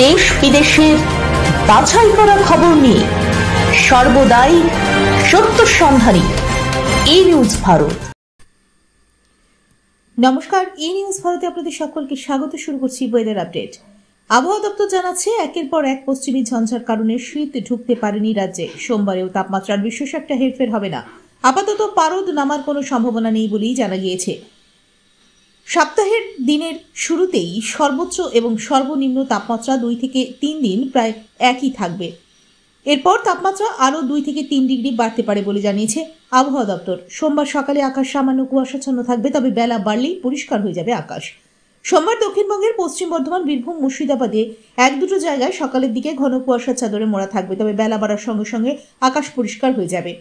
দেশ বিদেশের বাছাই করা খবর নিয়ে সর্বদাই সত্য সন্ধানী ই নিউজ ভারত। নমস্কার, ই নিউজ ভারতে আপনাদের সকলকে স্বাগত। শুরু করছি ওয়েদার আপডেট। আবহাওয়া দপ্তর জানাচ্ছে, একের পর এক পশ্চিমী ঝঞ্ঝার কারণে শীত ঢুকতে পারেনি রাজ্যে। সোমবারেও তাপমাত্রার বিশেষ একটা হেরফের হবে না। আপাতত পারদ নামার কোনো সম্ভাবনা নেই বলেই জানা গিয়েছে। সপ্তাহের দিনের শুরুতেই সর্বোচ্চ এবং সর্বনিম্ন তাপমাত্রা 2 থেকে 3 দিন প্রায় একই থাকবে। এরপর তাপমাত্রা আরও 2 থেকে 3 ডিগ্রি বাড়তে পারে বলে জানিয়েছে আবহাওয়া দপ্তর। সোমবার সকালে আকাশ সামান্য কুয়াশাচ্ছন্ন থাকবে, তবে বেলা বাড়লেই পরিষ্কার হয়ে যাবে আকাশ। সোমবার দক্ষিণবঙ্গের পশ্চিম বর্ধমান, বীরভূম, মুর্শিদাবাদে 1-2 জায়গায় সকালের দিকে ঘন কুয়াশার চাদরে মোড়া থাকবে, তবে বেলা বাড়ার সঙ্গে সঙ্গে আকাশ পরিষ্কার হয়ে যাবে।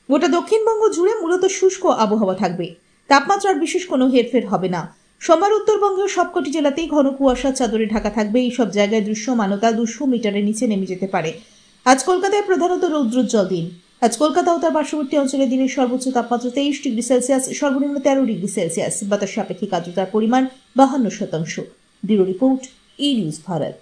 গোটা দক্ষিণবঙ্গ জুড়ে মূলত শুষ্ক আবহাওয়া থাকবে। তাপমাত্রার বিশেষ কোনো হেরফের হবে না। সোমবার উত্তরবঙ্গের সবকটি জেলাতেই ঘন কুয়াশার চাদরে ঢাকা থাকবে। এইসব জায়গায় দৃশ্যমানতা 200 মিটারের নিচে নেমে যেতে পারে। আজ কলকাতায় প্রধানত রৌদ্রোজ্জ্বল দিন। আজ কলকাতা ও তার পার্শ্ববর্তী অঞ্চলে দিনের সর্বোচ্চ তাপমাত্রা 23 ডিগ্রি সেলসিয়াস, সর্বনিম্ন 13 ডিগ্রি সেলসিয়াস। বাতাস আপেক্ষিক আর্দ্রতার পরিমাণ 52%। ব্যুরো রিপোর্ট, ই নিউজ ভারত।